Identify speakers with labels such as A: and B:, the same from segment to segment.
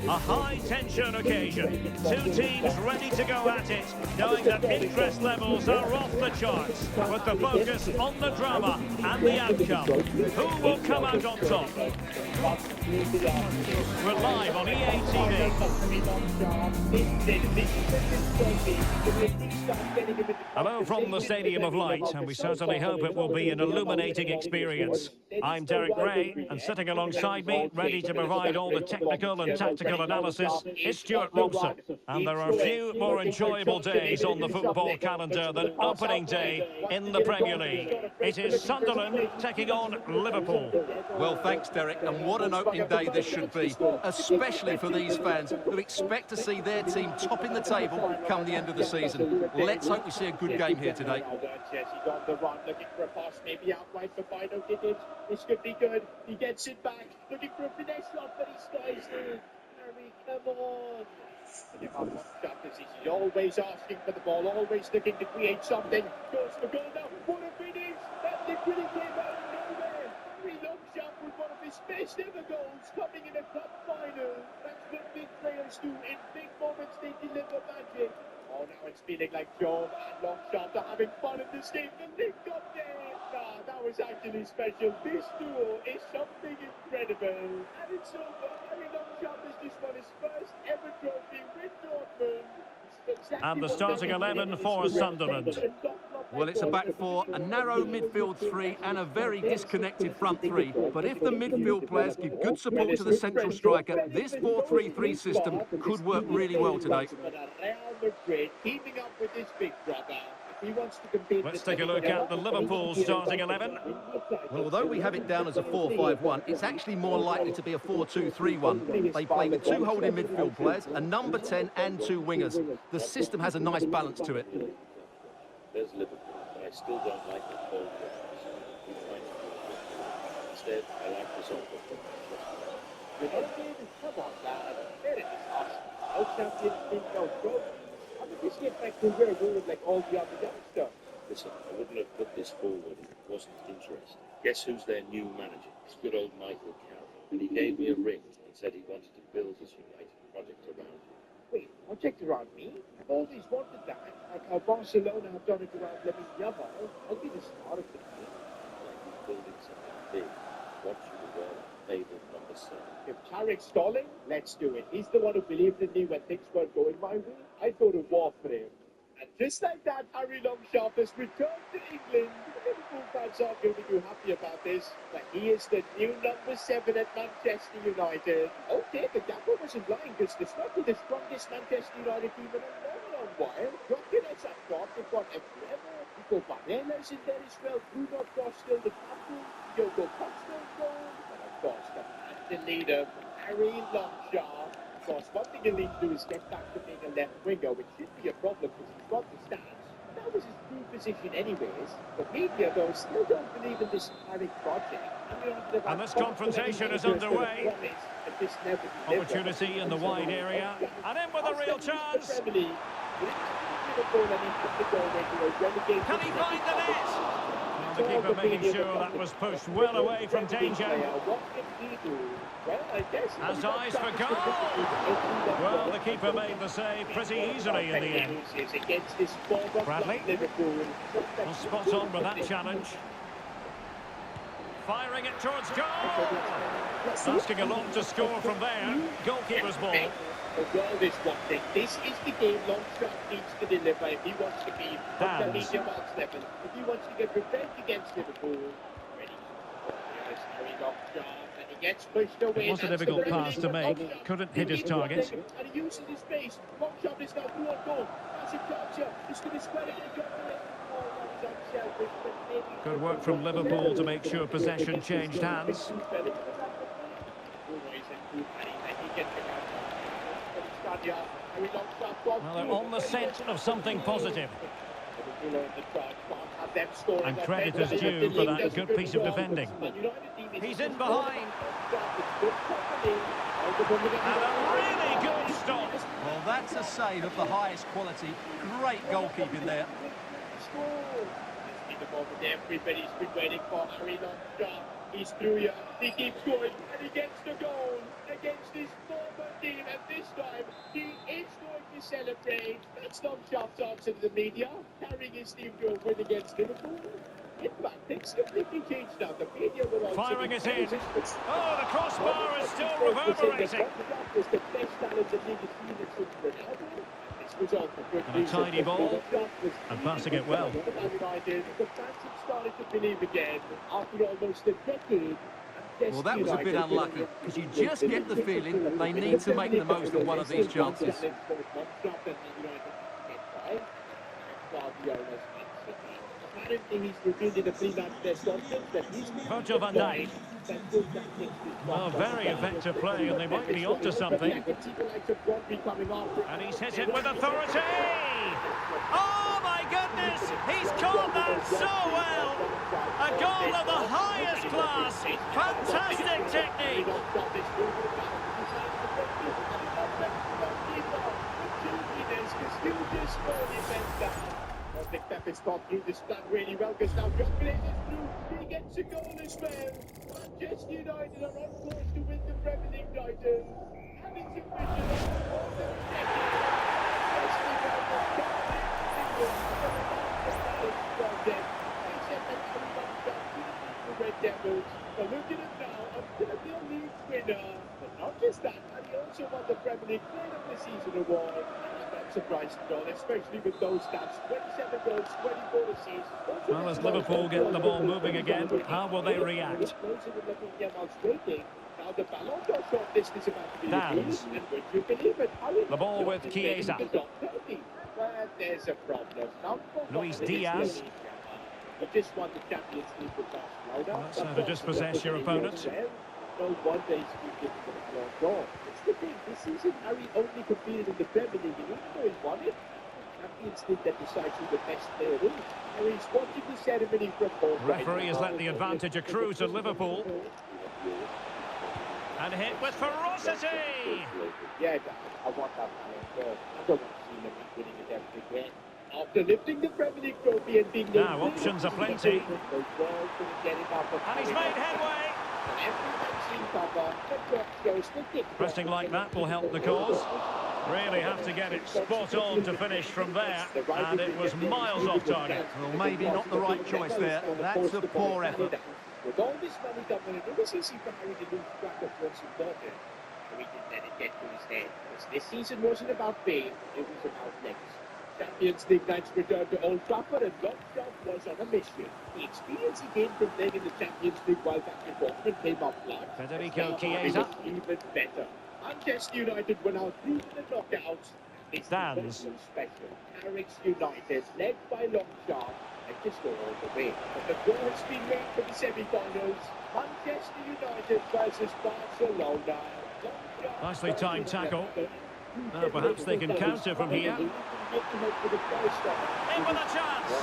A: A high-tension occasion. Two teams ready to go at it, knowing that interest levels are off the charts, with the focus on the drama and the outcome. Who will come out on top? We're live on EA TV. Hello from the Stadium of Light, and we certainly hope it will be an illuminating experience. I'm Derek Ray, and sitting alongside me, ready to provide all the technical and tactical analysis, is Stuart Robson. And there are few more enjoyable days on the football calendar than opening day in the Premier League. It is Sunderland taking on Liverpool.
B: Well, thanks, Derek, and what an opening day this should be, especially for these fans who expect to see their team topping the table come the end of the season. Let's hope we see a good game here today.
C: He's on the run, looking for a pass, maybe out wide for Bino Gittins. This could be good. He gets it back, looking for a finesse shot, but he skies it. Harry, come on. He's always asking for the ball, always looking to create something. Goes for goal now. What a finish! That literally came out of nowhere. Harry Longchamp with one of his best ever goals, coming in a cup final. That's what big players do. In big moments, they deliver magic. Oh, now it's feeling like John and Longchamp are having fun in this game. The link up there. That was actually special. This duo is something incredible. And it's over. Harry Longchamp has just won his first ever trophy with Dortmund.
A: And the starting 11 for Sunderland.
B: Well, it's a back four, a narrow midfield three and a very disconnected front three. But if the midfield players give good support to the central striker, this 4-3-3 system could work really well today.
C: Keeping up with this big brother.
A: Let's take a look at the Liverpool starting 11.
B: Well, although we have it down as a 4-5-1, it's actually more likely to be a 4-2-3-1. They play with two holding midfield players, a number 10 and two wingers. The system has a nice balance to it.
D: There's Liverpool, but I still don't like the cold. Instead, I like the soccer.
C: Come on, lad. There it is. No Champions League, no trophy. How did this get back to where we were like all the other youngsters?
D: Listen, I wouldn't have put this forward if it wasn't interesting. Guess who's their new manager? It's good old Michael Carroll. And he gave me a ring and said he wanted to build his United project around me.
C: Wait, project around me? I've always wanted that. Like how Barcelona have done it around Lemmy Yamal. I'll be the star of the team.
D: Like he's building something big. What you would wear favorite number 7.
C: If Tarek's stalling, let's do it. He's the one who believed in me when things weren't going my way. I'd go to war for him. And just like that, Harry Longchamp has returned to England. The Liverpool fans aren't going to be too happy about this, but he is the new number 7 at Manchester United. Okay, the gaffer wasn't lying, because this might be the strongest Manchester United team in a long while. Rockets up top, they've got Emblemo, Nico Varela's in there as well, Bruno Cross still the captain, Diogo Costa goal, and of course the leader, Harry Longchamp. Of course, one thing he'll need to do is get back to being a left winger, which should be a problem because he's got the stats. That was his true position anyways. The media, though, still don't believe in this Harry project.
A: And this confrontation is underway. Opportunity in the wide area. And in with a real chance.
B: Can
A: he find the net? The keeper making sure that was pushed well away from danger. Has eyes for goal. Well, the keeper made the save pretty easily in the end. Bradley. Well, spot on with that challenge. Firing it towards goal. Asking a lot to score from there. Goalkeeper's ball.
C: Well, this one thing. This is the game Longchamp needs to deliver if he wants to be on the media marks level. If he wants to get revenge against Liverpool. Ready. Here's Harry Longchamp, and he gets pushed away.
A: It was a difficult pass to make. Couldn't hit his target.
C: And he uses his pace. Longchamp is now through on goal. Massive capture. He's going to spread it and
A: good work from Liverpool to make sure possession changed hands. Well, they're on the scent of something positive. And credit is due for that good piece of defending. He's in behind. And a really good stop.
B: Well, that's a save of the highest quality. Great goalkeeping there.
C: Everybody's been waiting for Harry Longchamp. He's through here. He keeps going and he gets the goal against his former team. And this time he is going to celebrate. That's not Sharp's answer to the media, carrying his team to a win against Liverpool. In fact, things completely changed now. The media were all
A: Firing it in.
C: This
A: Oh, the crossbar is still reverberating.
C: was the best challenge the league has seen it since Ronaldo. This was all for good
A: And a
C: reason.
A: tidy ball. And passing it well.
C: United, the fans have started to believe again after almost a decade.
B: Well, that was a bit unlucky, because you just get the feeling that they need to make the most of one of these chances.
C: Apparently he's revealed in a pre-match press conference that he's
A: Virgil van Dijk. Oh, very effective play, and they might be onto something. And he's hit it with authority! Oh, my goodness! He's caught that so well! A goal of the highest class! Fantastic technique!
C: I think Pepe's got through this stand really well because now Jovelin is through. He gets a goal as well. Manchester United are on course to win the Premier League title. And it's a mission of more than a decade. Red Devils. But look at it now, a Premier League winner. But not just that, and he also won the Premier League Player of the Season award. Surprised at all, especially with those stats. 27 goals, 24 assists.
A: Well, as Liverpool get the ball moving again, how will they react?
C: Now the Ballon d'Or shortlist is about to be
A: Dance.
C: released, and would you believe it?
A: The ball with Chiesa.
C: But there's a problem. Now,
A: Luis Diaz.
C: You just won the Champions League with Barcelona.
A: That's how to dispossess your opponent.
C: No wonder he's been given the Ballon d'Or. It's the thing, this season Harry only competed in the Premier League, and even though he won it, Champions League that decides who the best player is. Harry's watching the ceremony from home.
A: Referee has let the advantage accrue to Liverpool. And hit with ferocity!
C: Yeah, I want that Ballon d'Or. I don't want to see him winning it every again. After lifting the Premier League trophy and being
A: Now, options are plenty.
C: And
A: he's made headway. Pressing like that will help the cause. Really have to get it spot on to finish from there. And it was miles off target.
B: Well, maybe not the right choice there. That's a poor effort.
C: With all this money coming in, it was easy for Harry to lose track of what's important. Harry didn't let it get to his head. Because this season wasn't about fame, it was about legacy. Champions League nights returned to Old Trafford, and Longchamp was on a mission. The experience he gained from playing in the Champions League while back in Dortmund came up large.
A: Federico Chiesa.
C: Even better. Manchester United were now through to the knockouts. This
A: Stands.
C: was special. Harwich United, led by Longchamp, and just go all the way. But the draw has been made for the semi-finals. Manchester United versus Barcelona.
A: Nicely timed tackle. Perhaps they can counter from here. In with a chance.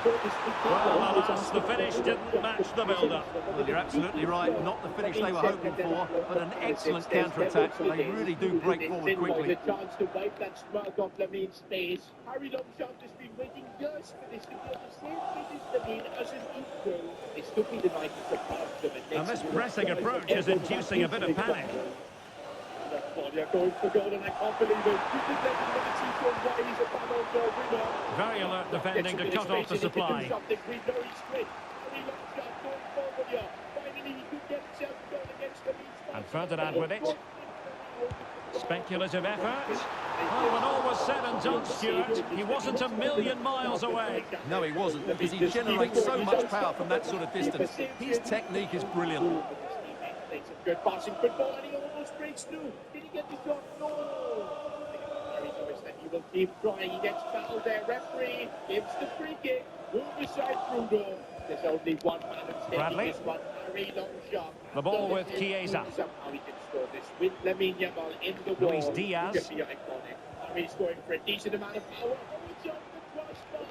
A: Well, alas, the finish didn't match the build-up.
B: Well, you're absolutely right. Not the finish they were hoping for, but an excellent counter-attack. They really do break forward quickly.
C: The chance to wipe that smirk off Lamin's face. Harry Longchamp has been waiting years for this to be on the same page as Lamin as an equal. This could be the night of the cards of the next.
A: And this pressing approach is inducing a bit of panic.
C: They're going for goal, and I can't believe it. He's a Ballon d'Or winner.
A: Very alert defending to cut off the supply.
C: We know he's quick. Harry Longchamp going forward here. Finally, he could get himself a goal against the Leeds.
A: And Ferdinand with it. Speculative effort. Oh, when all was said and done, Stuart, he wasn't a million miles away.
B: No, he wasn't, because he generates so much power from that sort of distance. His technique is brilliant.
C: Some good passing football, and he almost breaks through. Did he get the shot? No. Harry knows that he will keep trying. He gets fouled there. Referee gives the free kick. Move aside, Bruno. There's only one man who's taking
A: Bradley.
C: this one. Harry Longchamp.
A: The ball with Chiesa.
C: Somehow he can score this with Lamine Yamal in the wall.
A: Luis Diaz.
C: It could be iconic. Harry's going for a decent amount of power. Oh, it's off the crossbar.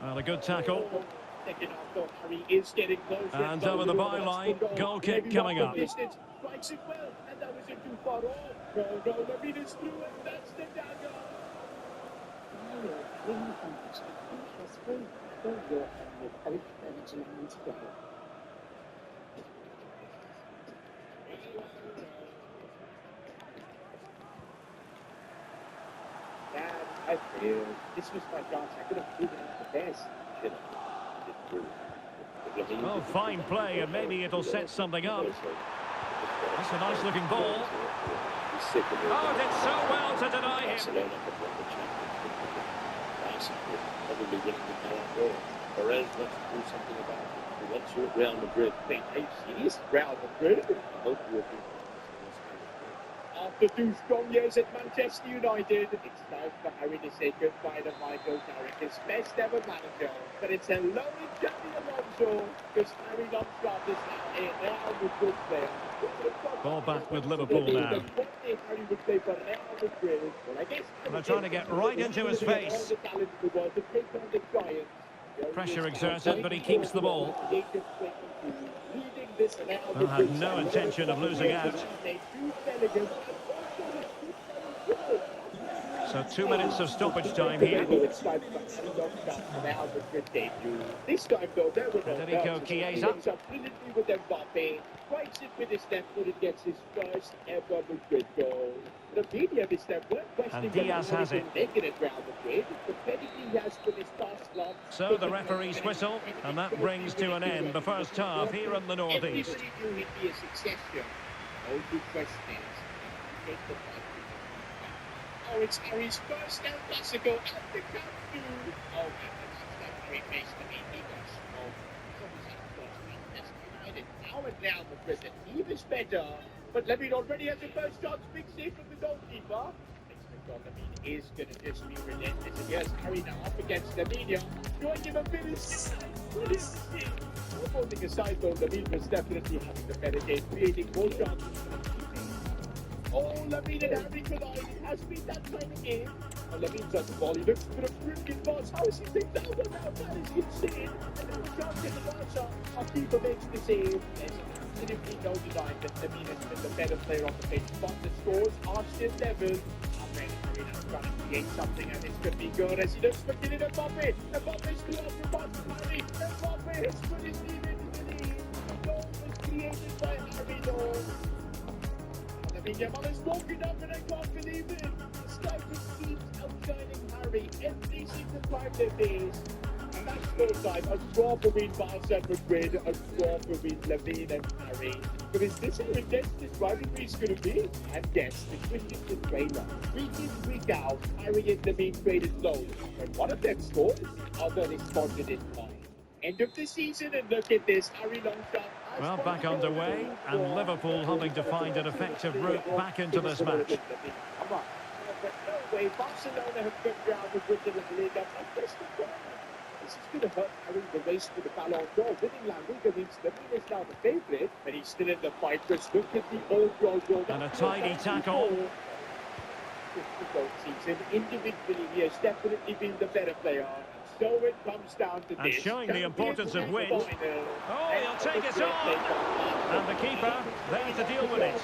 A: Well, a good tackle.
C: Second half, though, Harry is getting closer.
A: And over the byline, goal kick coming up.
C: Distance, strikes it well, and that wasn't too far off. No, Lamine is through, and that's the dagger. Dad, I failed. This was my chance. I could have proven it the best.
D: Should have. Did prove.
A: Oh, fine play, and maybe it'll set something up. That's a nice looking ball. Oh, did so well to deny him.
D: Barcelona have won the Champions League. Arsenal probably winning the Ballon d'Or. Perez wants to do something about it. He wants you at Real Madrid.
C: He's Real Madrid.
D: I hope you'll be.
C: After 2 strong years at Manchester United, it's time for Harry to say goodbye to Michael Carrick, his best ever manager. But it's a lonely Xabi Alonso, because Harry Longstaff is now a Real Madrid player.
A: Ball back with Liverpool now.
C: Harry would play for Real Madrid. Well, I guess
A: They're trying to get right into his face.
C: all the talent in the world to take on the Giants.
A: Pressure exerted, but he keeps the ball. Well, had no intention of losing out. So 2 minutes of stoppage time here.
C: This time, though, there were no
A: Federico
C: doubts.
A: Chiesa.
C: He links up brilliantly with Mbappe, strikes it with his left foot and gets his first ever Madrid goal. The media this time weren't questioning
A: And Diaz
C: whether
A: has
C: he
A: it.
C: can make it at Real Madrid. The pedigree he has with his past club.
A: So the referee's whistle, and that brings to an end the first half here in the northeast.
C: Everybody knew he'd be a success here. Only question is, take the fight. Oh, it's Harry's first El Clasico at the Camp Nou. Oh, man, that's not very face to me. He was small. Now at Real Madrid, the team is better. But Lemine already has a first chance. Big save from the goalkeeper. Lemine is going to just be relentless. And here's Harry now up against Lemine. Showing him a bit of skill. Holding aside though, Lemine was definitely having the better game, creating more chances. Oh, Lemine and Harry collide. It has been that kind of game. Oh, Lamine's on the ball. He looks for a brilliant pass. How is he picked down? That is insane. And now a chance in the Barca. Our keeper makes the save. There's absolutely no denying that Lemine has been the better player on the pitch. But the scores are still level. Harry now trying to create something, and this could be good as he looks for Kylian Mbappe. Mbappe's too out for pass to Harry. Mbappe has put his team into the lead. The goal was created by Harry though. Yamal is walking up and I can't believe it. This guy just keeps outshining Harry every single time they face. And that's no time. A draw between Barca and Madrid, a draw between Lemine and Harry. But is this how intense this rivalry is going to be? And yes, the Christian trailer. Week in, week out, Harry and Lemine traded lows. When one of them scores, the other responded in kind. End of the season, and look at this, Harry Longstaff.
A: Well, back underway, and Liverpool having to find an effective route back into this match.
C: Come on. But no way, Barcelona have come down with the La Liga. This is going to hurt Harry the race for the Ballon d'Or. Winning La Liga means Lemine is now the favourite, but he's still in the fight. Just look at the overall goal.
A: And a tidy tackle.
C: Season. Individually, he has definitely been the better player. So it comes down to
A: And
C: this.
A: showing the importance of wins. Oh, he'll take it on. And the keeper there to deal with it.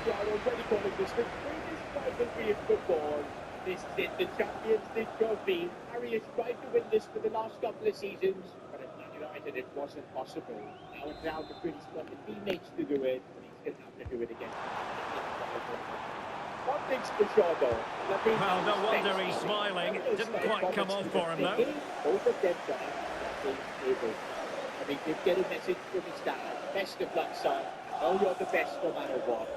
C: We are already calling this the greatest rivalry in football. This is it, the Champions League trophy. Harry has tried to win this for the last couple of seasons, but at Man United it wasn't possible. Now it's down to British got the teammates to do it, and he's going to have to do it again. One thing's for sure though.
A: Well, no wonder he's smiling. It didn't quite come off for him though.
C: Both of them are able. I mean, they get a message from his dad. Best of luck, son. I know you're the best no matter what.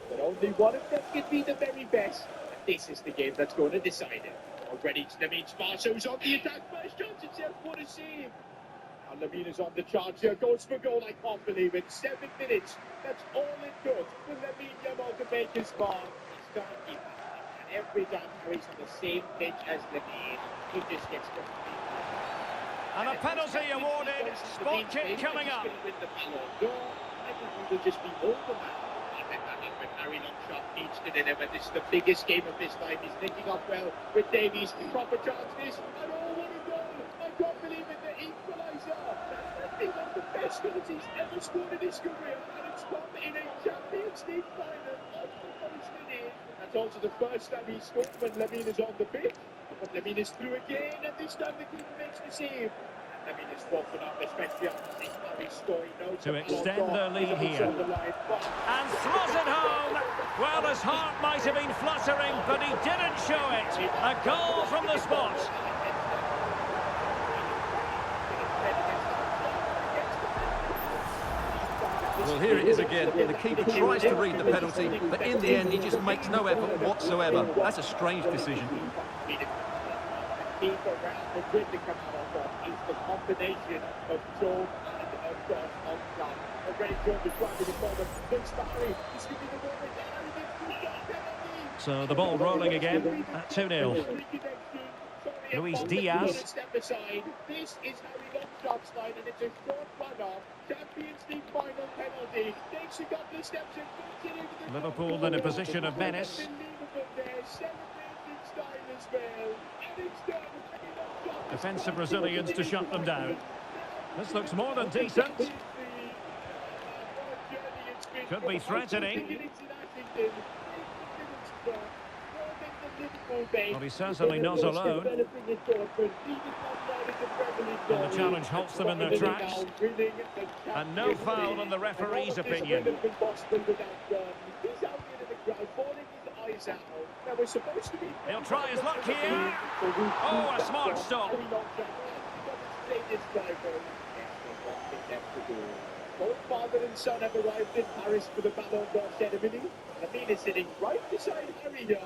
C: But only one of them can be the very best. And this is the game that's going to decide it. Already Lemine Sparso's on the attack. First chance itself. What a save. Now Lemine is on the charge here. Goes for goal. I can't believe it. 7 minutes. That's all it took for Lemine Yamal to make his mark. And every time Harry's on the same pitch as Lemine, he just gets the
A: And a penalty awarded. Spot kick coming up.
C: Win the Ballon d'Or. I think he will just be over that. I think that when Harry Longstaff needs to deliver. This is the biggest game of his life. He's linking up well with Davies. Proper chance this. And oh, what a goal! I can't believe it. The equaliser. That's one of the best goals he's ever scored in his career. And it's come in a Champions League final. That's also the first time he scored when Lemine is on the pitch. But Lemine is through again, and this time the keeper makes the save. And I mean, it's woken up, especially after seeing Harry scoring.
A: To extend their lead here. And slots it home. Well, his heart might have been fluttering, but he didn't show it. A goal from the spot.
B: Well, here it is again. The keeper tries to read the penalty, but in the end, he just makes no effort whatsoever. That's a strange decision.
C: Keeper round the grid to come out of is the combination of Joe and of John on top. Already Joe was driving the ball, but looks Barry. He's giving the ball again.
A: So the ball rolling again at 2-0. Luis Diaz.
C: Step aside. This is Harry Longstaff's line, and it's a short run-off. Champions League final penalty. Takes a couple of steps and puts it into the
A: Liverpool in a position of menace.
C: Unbelievable there. Celebrating style as well. And it's done.
A: Defensive Brazilians to shut them down. This looks more than decent. Could be threatening. Well, he's certainly not alone. And the challenge halts them in their tracks. And no foul in the referee's opinion. He'll try his luck here. Oh, a smart stop.
C: Both father and son have arrived in Paris for the Ballon d'Or ceremony. Lamine is sitting right beside Harry here.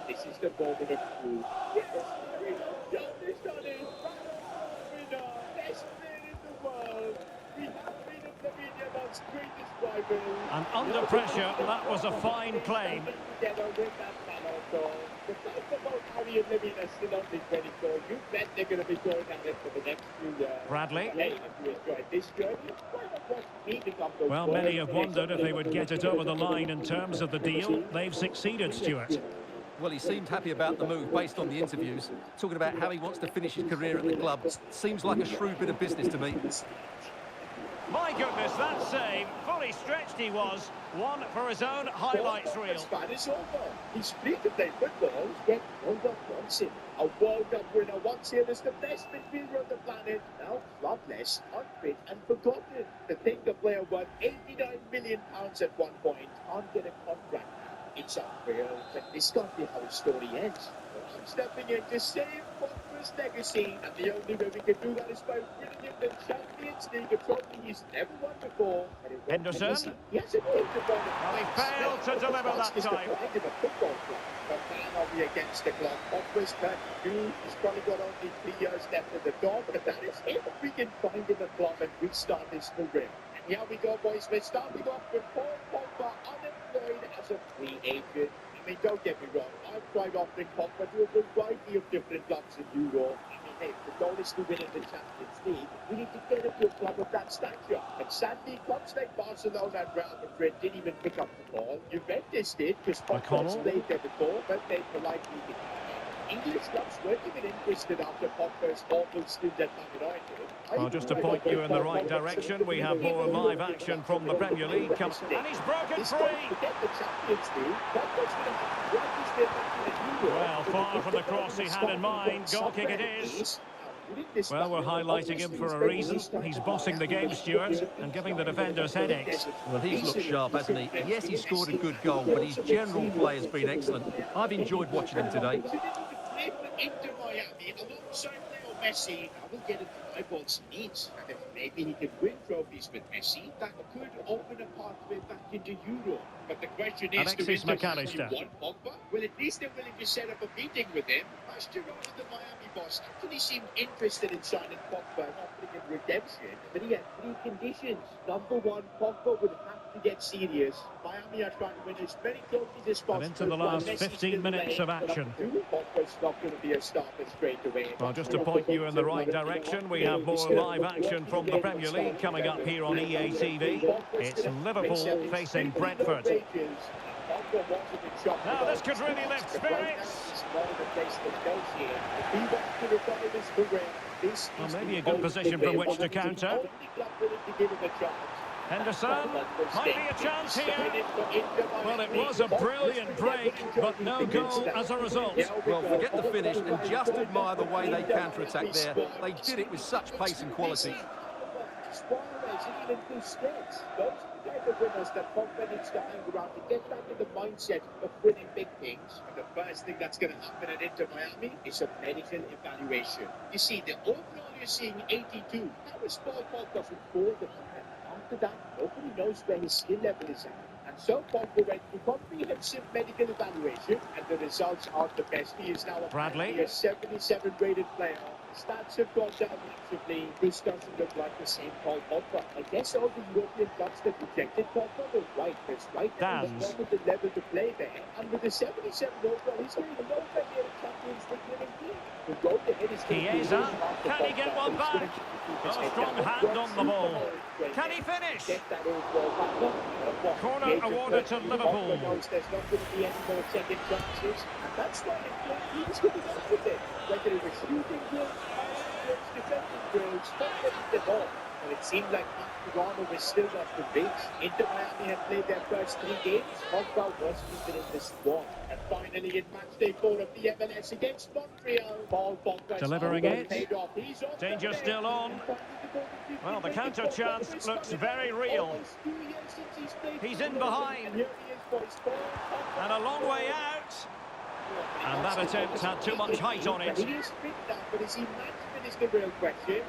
C: This is the moment of truth. Yes, Harry, done this, done it. Ballon d'Or winner, best player in the world. We have been of the media most greatest rival.
A: And under pressure, that was a fine claim.
C: Together with that Ballon d'Or. The fact about Harry and Lamine are still on this 24. You bet they're going to be going at it for the next few years.
A: Bradley.
C: Hey, if you enjoyed this journey, why not watch me become the
A: Well, many have wondered if they would get it over the line in terms of the deal. They've succeeded, Stuart.
B: Well, he seemed happy about the move based on the interviews. Talking about how he wants to finish his career at the club. Seems like a shrewd bit of business to me.
A: My goodness, that save. Fully stretched he was. One for his own highlights reel.
C: It's over. He's free to play football. Yet no one wants him. A World Cup winner once here as the best midfielder on the planet. Now flawless, unfit and forgotten. To think the player worth £89 million at one point can't get a contract. It's unreal, but this can't be how his story ends. I'm stepping in to save Pogba's legacy, and the only way we can do that is by winning him the Champions League, a trophy he's never won before.
A: Henderson.
C: He hasn't picked the ball.
A: Well, he failed to deliver that time.
C: A football club. But man, are we against the clock? Pogba's 32. He's probably got only 3 years left at the door, but that is if we can find him a club and restart his career. And here we go, boys. We're starting off with Paul Pogba unemployed as a free agent. I mean, don't get me wrong, I've tried offering Pogba to a variety of different clubs in Europe. I mean, hey, the goal is to win in the Champions League. We need to get him to a club of that stature. And sadly, clubs like Barcelona and Real Madrid didn't even pick up the ball. Juventus did, because Pogba's played there before, but they politely declined. English clubs weren't even interested after Pogba's awful stint at Man United.
A: Well, just to point you in the right direction, we have more live action from the Premier League. And he's broken free. Well, far from the cross he had in mind. Goal kick it is. Well, we're highlighting him for a reason. He's bossing the game, Stuart, and giving the defenders headaches.
B: Well, he's looked sharp, hasn't he? Yes, he scored a good goal, but his general play has been excellent. I've enjoyed watching him today.
C: Into Miami alongside Leo Messi. I will get into eyeballs he needs. And if maybe he can win trophies with Messi, that could open a pathway back into Europe. But the question is,
A: Alexis
C: do Inter
A: McAllister.
C: really want Pogba? Well, at least they're willing to set up a meeting with him. Mascherano, the Miami boss, actually seemed interested in signing Pogba and offering him redemption. But he had 3 conditions. Number 1, Pogba would have to get serious. Miami are trying to win as many trophies as possible.
A: And into the last 15 minutes of action.
C: Pogba's not going to be a starter straight away.
A: Well, just to point you in the right direction, we have more live action from the Premier League coming up here on EA TV. It's Liverpool facing Brentford. Now this could really lift spirits. Well, maybe a good position from which to counter. Henderson, might be a chance here. Well, it was a brilliant break, but no goal as a result.
B: Well, forget the finish and just admire the way they counter-attacked there. They did it with such pace and quality.
C: Those are the type of winners that Pogba needs to hang around to get back in the mindset of winning big things. And the first thing that's going to happen at Inter Miami is a medical evaluation. You see, the overall you're seeing 82. That was Paul Pogba before the plan. After that, nobody knows where his skill level is at. And so Pogba went through comprehensive medical evaluation, and the results are the best. He is now
A: Bradley.
C: a 77 rated player. Stats have gone down massively. This doesn't look like the same Paul Pogba. I guess all the European clubs that rejected Pogba were right. There's right now the level to play there. And with the 77 overall, he's going to nowhere near a Champions League winning team. The road ahead is
A: Chiesa, can he get one back? Got a strong hand on the ball. Can he finish? Corner awarded to Liverpool.
C: There's not going to be any more second chances. And that's why he's going to go with it. Whether it was shooting drills, passing drills, defending drills, Pogba did them all. And it seemed like Toronto was still off the bridge. Inter Miami had played their first 3 games. Pogba wasn't even in the squad. And finally, in matchday 4 of the MLS against Montreal, Paul Pogba
A: delivering it.
C: paid off. He's on
A: Danger still on. Well, the counter chance looks very real. He's in behind. And a long way out. And that attempt had too much height on it.
C: He is fit now, but is he match fit is the real question.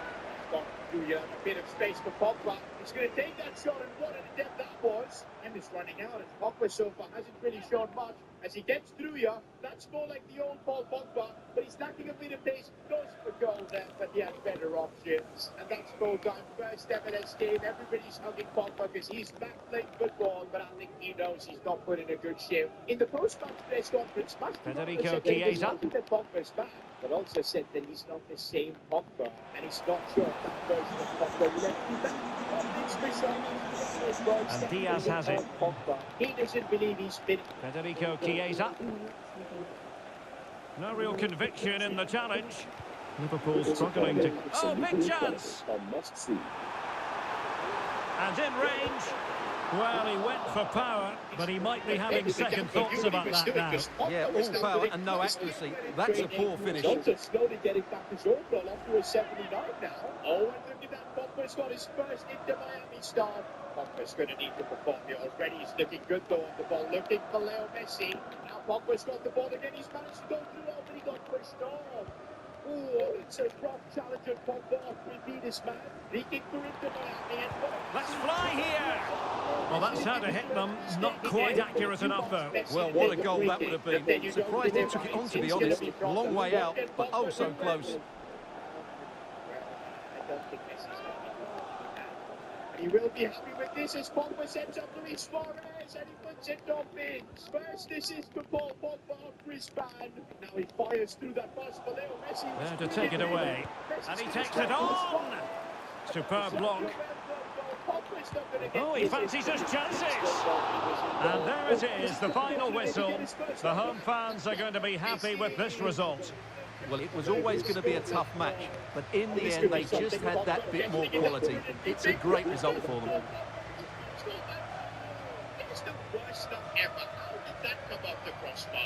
C: Got through a bit of space for Pogba. He's going to take that shot, and what an attempt that was. And it's running out, and Pogba so far hasn't really shown much. As he gets through here, that's more like the old Paul Pogba, but he's lacking a bit of pace. Goes for goal there, but he has better options. And that's goal time. First MLS game, everybody's hugging Pogba because he's back playing football, but I think he knows he's not put in a good show. In the post-match press conference,
A: Federico Chiesa
C: that Pogba's back, but also said that he's not the same Pogba, and he's not sure if that version of Pogba will ever be back.
A: And Diaz has it.
C: He doesn't believe he's fit.
A: Federico Chiesa. No real conviction in the challenge. Liverpool struggling to... Oh, big chance! And in range. Well, he went for power, but he might be having second thoughts about that now.
B: Yeah, all power and no accuracy. That's a poor finish.
C: Slowly getting back his own goal up to a 79 now. Oh, and look at that. Pogba's got his first Inter Miami start. Pogba's going to need to perform here already. He's looking good though on the ball, looking for Leo Messi. Now Pogba's got the ball again. He's managed to go through, but he got pushed off. Oh, it's a rough challenge on Pogba. We beat this man. Leaking through Inter Miami.
A: Let's fly here! Well, that's how to hit them. Not quite accurate enough, though.
B: Well, what a goal that would have been. Surprised he took it on, to be honest. Long way out, but oh so close.
C: I don't think Messi's going to be He will be happy with this as Pogba sends up Luis Suarez and he puts it off in. First assist for Paul Pogba of Brisbane. Now he fires through that pass for Leo Messi.
A: There to take it away. And he takes it on! Superb block. Oh, he fancies his chances. And there it is, the final whistle. The home fans are going to be happy with this result.
B: Well, it was always going to be a tough match, but in the end, they just had that bit more quality. It's a great result for them.
C: It's the worst stuff ever. How did that come off the crossbar?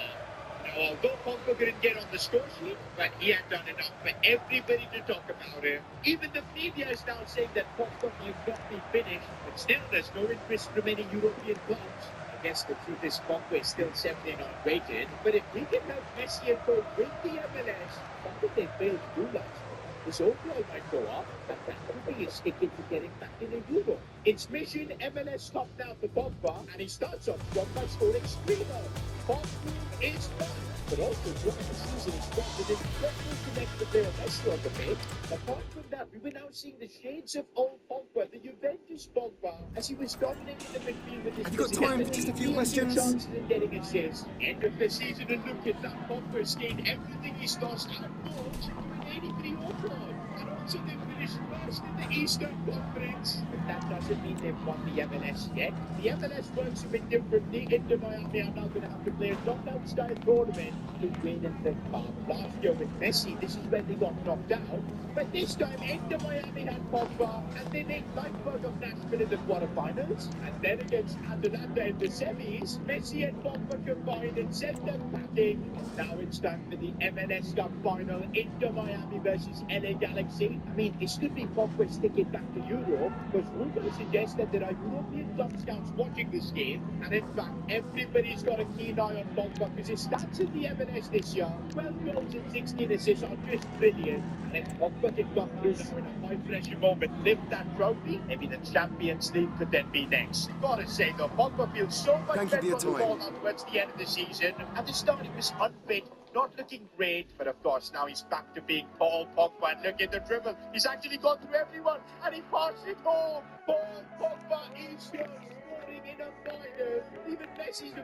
C: Now, although Pogba couldn't get on the score sheet, but he had done enough for everybody to talk about him. Even the media is now saying that Pogba might not be finished, but still there's no interest from any European clubs. I guess the truth is Pogba is still 79 rated, but if we can help Messi and Co win the MLS, something they failed to do last year, his overall might go up, but that could be his ticket to getting back in the Euro. It's mission MLS top now for Pogba, and he starts off strong by scoring screamer. Pogba is back, but also throughout the season he's got an incredible connection with Leo Messi on the pitch. Apart from that, we were now seeing the shades of old Pogba, the Juventus Pogba, as he was dominating the midfield with his
E: Have you got time for just a few questions?
C: And getting assists. End of the season, and look at that. Pogba's gained everything he's lost outdoors to an 83 overall. And also they finished first in the Eastern Conference. But that doesn't mean they've won the MLS yet. The MLS works a bit differently. Inter Miami are now going to have to play a knockout style tournament to win and take part. Last year with Messi, this is when they got knocked out. But this time, Inter Miami had Pogba, and they made life work of Nashville in the quarterfinals. And then against Atalanta in the semis, Messi and Pogba combined and sent them packing. Now it's time for the MLS Cup final, Inter Miami versus LA Galaxy. I mean, this could be Pogba's ticket back to Europe, because rumors suggest that there are European club scouts watching this game. And in fact, everybody's got a keen eye on Pogba, because his stats in the MLS this year, 12 goals and 16 assists, are just brilliant. And if Pogba can come through now in a high-pressure moment, lift that trophy, maybe the Champions League could then be next. Gotta say though, Pogba feels so much
E: Thank you
C: better
E: for your
C: on the ball
E: time.
C: now towards the end of the season. At the start, he was unfit, not looking great, but of course now he's back to being Paul Pogba. And look at the dribble, he's actually gone through everyone, and he passed it home. Paul Pogba is scoring in a final. Even Messi's